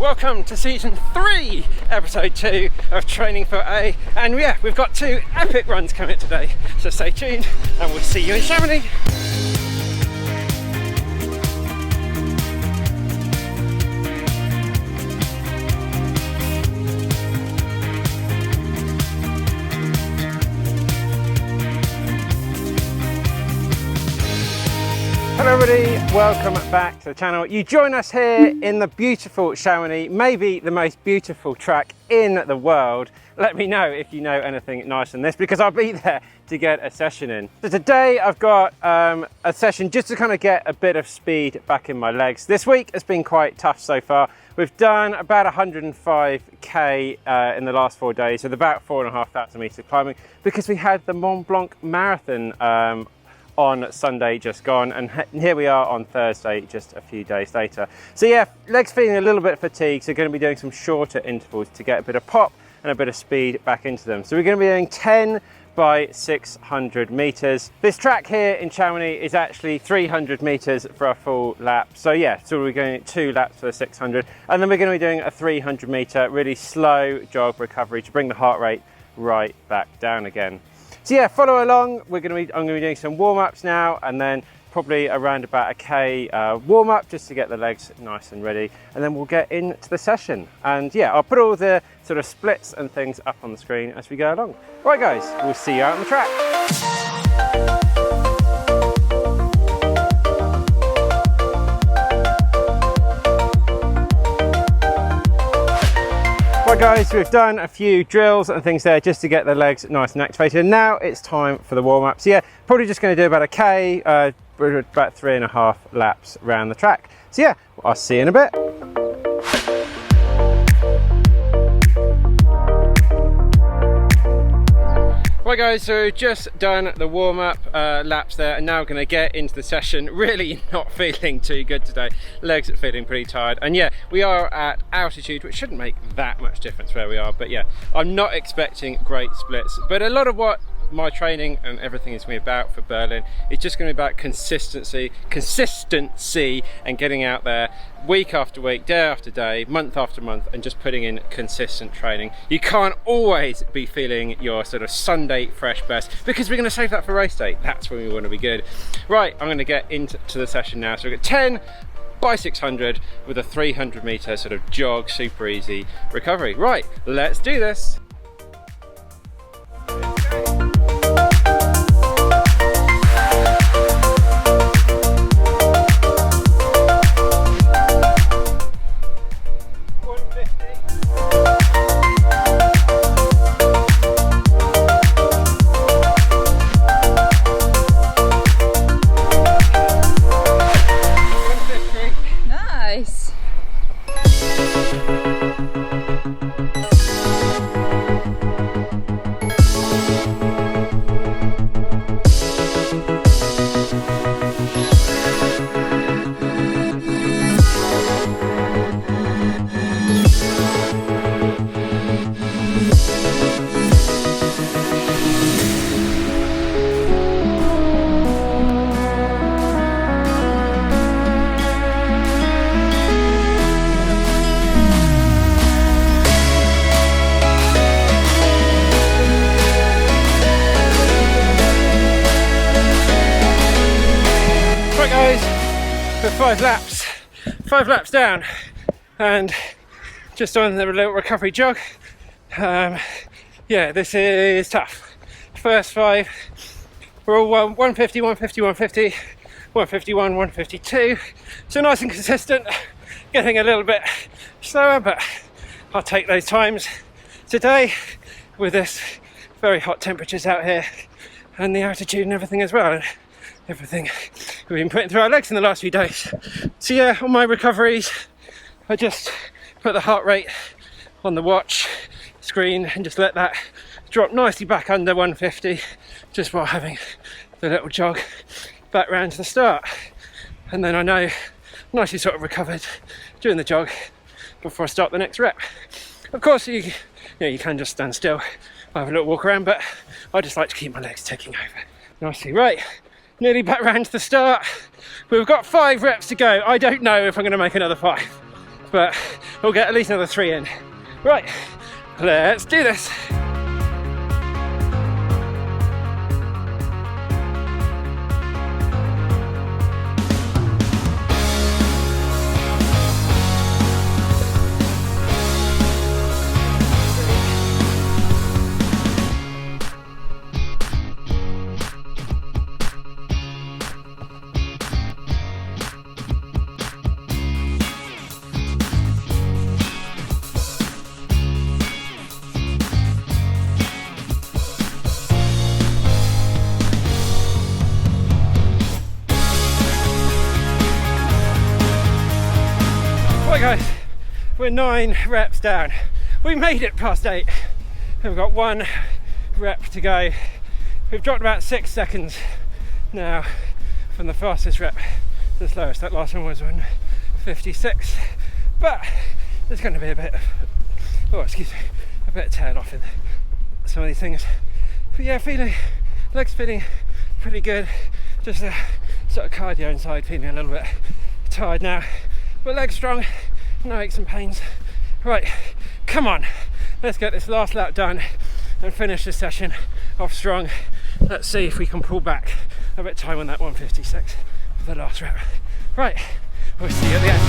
welcome to season 3, episode 2 of Training for A. And yeah, we've got 2 epic runs coming today, so stay tuned and we'll see you in Chamonix. Hello everybody, welcome back to the channel. You join us here in the beautiful Chamonix, maybe the most beautiful track in the world. Let me know if you know anything nicer than this, because I'll be there to get a session in. So today I've got a session just to kind of get a bit of speed back in my legs. This week has been quite tough so far. We've done about 105k in the last 4 days with about 4,500 meters climbing, because we had the Mont Blanc Marathon on Sunday just gone, and here we are on Thursday just a few days later. So yeah, legs feeling a little bit fatigued, so going to be doing some shorter intervals to get a bit of pop and a bit of speed back into them. So we're going to be doing 10 by 600 meters. This track here in Chamonix is actually 300 meters for a full lap. So yeah, so we're going 2 laps for the 600, and then we're going to be doing a 300 meter really slow jog recovery to bring the heart rate right back down again. So yeah, follow along. I'm going to be doing some warm-ups now, and then probably around about a K warm-up just to get the legs nice and ready, and then we'll get into the session. And yeah, I'll put all the sort of splits and things up on the screen as we go along. Right guys, we'll see you out on the track. Right guys, we've done a few drills and things there just to get the legs nice and activated. And now it's time for the warm-up. So yeah, probably just going to do about a K, about 3.5 laps around the track. So yeah, I'll see you in a bit. Right guys, so just done the warm-up laps there, and now we're going to get into the session. Really not feeling too good today. Legs are feeling pretty tired, and yeah, we are at altitude, which shouldn't make that much difference where we are, but yeah, I'm not expecting great splits, but a lot of what my training and everything is going to be about for Berlin, it's just going to be about consistency and getting out there week after week, day after day, month after month, and just putting in consistent training. You can't always be feeling your sort of Sunday fresh best, because we're going to save that for race day. That's when we want to be good. Right, I'm going to get into the session now. So we've got 10 by 600 with a 300 meter sort of jog, super easy recovery. Right, let's do this. For 5 laps down, and just on the little recovery jog. Yeah, this is tough. First 5, we're all 150, 150, 150, 151, 152. So nice and consistent, getting a little bit slower, but I'll take those times today with this very hot temperatures out here and the altitude and everything as well. Everything we've been putting through our legs in the last few days. So yeah, on my recoveries, I just put the heart rate on the watch screen and just let that drop nicely back under 150, just while having the little jog back round to the start. And then I know nicely sort of recovered during the jog before I start the next rep. Of course, you can just stand still, have a little walk around, but I just like to keep my legs ticking over nicely. Right, nearly back round to the start. We've got 5 reps to go. I don't know if I'm going to make another 5. but we'll get at least another 3 in. Right, let's do this. Right guys, we're 9 reps down. We made it past 8. We've got 1 rep to go. We've dropped about 6 seconds now from the fastest rep to the slowest. That last one was 1:56. But there's going to be a bit of, a bit of tail off in some of these things. But yeah, legs feeling pretty good. Just a sort of cardio inside, feeling a little bit tired now. But legs strong, no aches and pains. Right, come on, let's get this last lap done and finish this session off strong. Let's see if we can pull back a bit of time on that 1:56 for the last rep. Right, we'll see you at the end.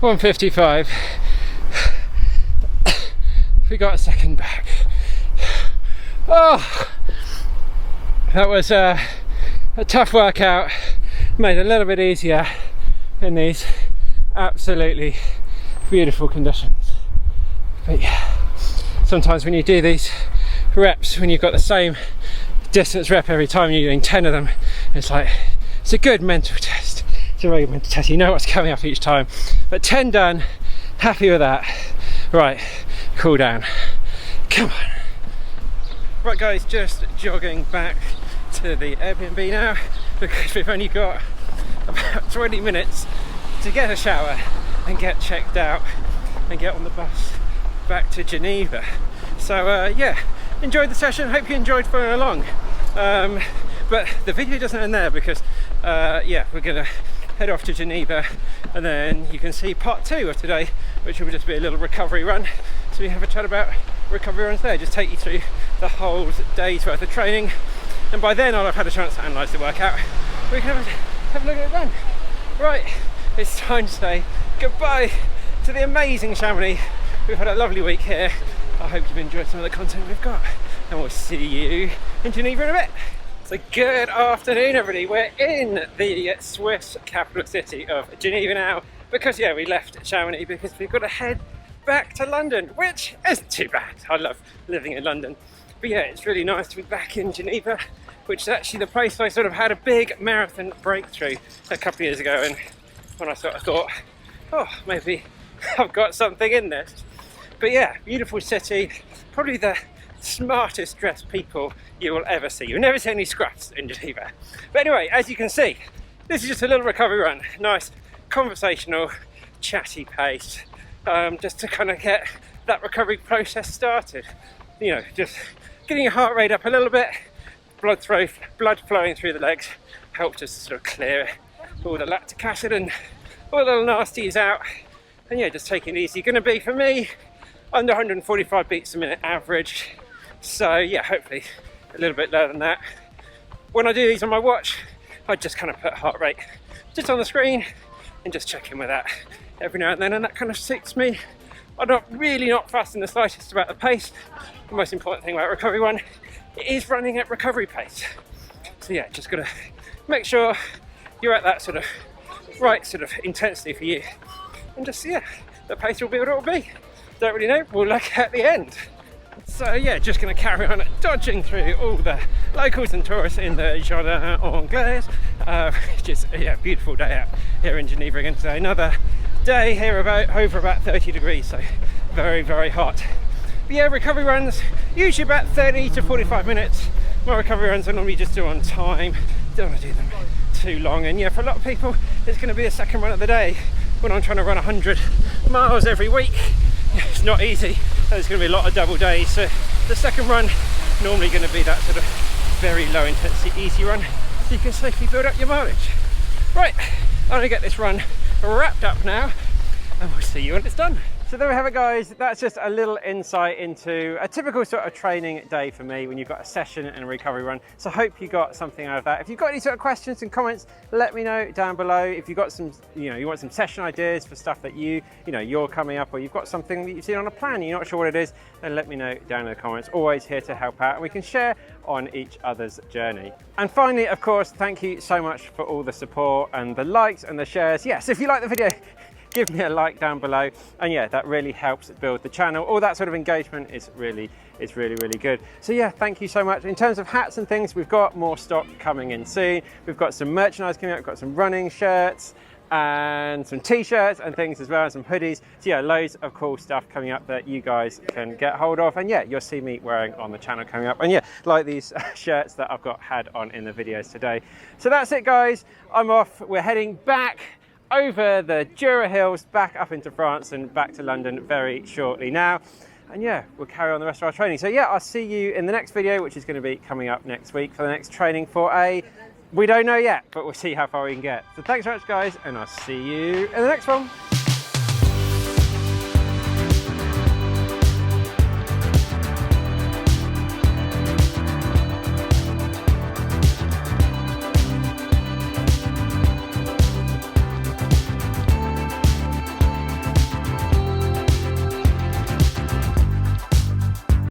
1:55. We got a second back. Oh, that was a tough workout. Made it a little bit easier in these absolutely beautiful conditions. But yeah, sometimes when you do these reps, when you've got the same distance rep every time, you're doing 10 of them, it's a good mental test. It's a very good mental test. You know what's coming up each time. But 10 done, happy with that. Right, cool down. Come on. Right guys, just jogging back to the Airbnb now because we've only got about 20 minutes to get a shower and get checked out and get on the bus back to Geneva. So yeah, enjoyed the session. Hope you enjoyed following along. But the video doesn't end there because yeah, we're gonna head off to Geneva and then you can see part 2 of today, which will just be a little recovery run. So we have a chat about recovery runs there, just take you through the whole day's worth of training, and by then I'll have had a chance to analyse the workout. We can have a look at it then. Right, it's time to say goodbye to the amazing Chamonix. We've had a lovely week here. I hope you've enjoyed some of the content we've got, and we'll see you in Geneva in a bit. So good afternoon everybody, we're in the Swiss capital city of Geneva now, because yeah, we left Chamonix because we've got to head back to London, which isn't too bad. I love living in London, but yeah, it's really nice to be back in Geneva, which is actually the place I sort of had a big marathon breakthrough a couple of years ago, and when I sort of thought, oh, maybe I've got something in this. But yeah, beautiful city, probably the smartest dressed people you will ever see. You'll never see any scruffs in Geneva. But anyway, as you can see, this is just a little recovery run. Nice, conversational, chatty pace, just to kind of get that recovery process started. You know, just getting your heart rate up a little bit, blood flowing through the legs, helps us to sort of clear all the lactic acid and all the little nasties out. And yeah, just taking it easy. Going to be, for me, under 145 beats a minute average. So yeah, hopefully a little bit lower than that. When I do these on my watch, I just kind of put heart rate just on the screen and just check in with that every now and then, and that kind of suits me. I'm not fussed in the slightest about the pace. The most important thing about recovery one, it is running at recovery pace. So yeah, just gotta make sure you're at that sort of right sort of intensity for you, and just yeah, the pace will be what it will be. Don't really know, we'll look at the end. So yeah, just going to carry on dodging through all the locals and tourists in the Jardin Anglais, which is yeah, beautiful day out here in Geneva again today. Another day here over about 30 degrees, so very, very hot. But yeah, recovery runs, usually about 30 to 45 minutes. My recovery runs I normally just do on time, don't want to do them too long. And yeah, for a lot of people, it's going to be a second run of the day when I'm trying to run 100 miles every week. It's not easy. There's going to be a lot of double days. So the second run, normally going to be that sort of very low intensity, easy run, so you can safely build up your mileage. Right, I'm going to get this run wrapped up now, and we'll see you when it's done. So there we have it, guys. That's just a little insight into a typical sort of training day for me when you've got a session and a recovery run. So I hope you got something out of that. If you've got any sort of questions and comments, let me know down below. If you've got some, you want some session ideas for stuff that you're coming up, or you've got something that you've seen on a plan, you're not sure what it is, then let me know down in the comments. Always here to help out, and we can share on each other's journey. And finally, of course, thank you so much for all the support and the likes and the shares. Yes, if you like the video, give me a like down below, and yeah, that really helps build the channel. All that sort of engagement is really good. So yeah, thank you so much. In terms of hats and things, we've got more stock coming in soon. We've got some merchandise coming out. We've got some running shirts and some t-shirts and things as well, and some hoodies. So yeah, loads of cool stuff coming up that you guys can get hold of, and yeah, you'll see me wearing on the channel coming up. And yeah, like these shirts that I've got had on in the videos today. So that's it, guys. I'm off. We're heading back over the Jura Hills, back up into France and back to London very shortly now. And yeah, we'll carry on the rest of our training. So yeah, I'll see you in the next video, which is going to be coming up next week for the next training for we don't know yet, but we'll see how far we can get. So thanks very much, guys, and I'll see you in the next one.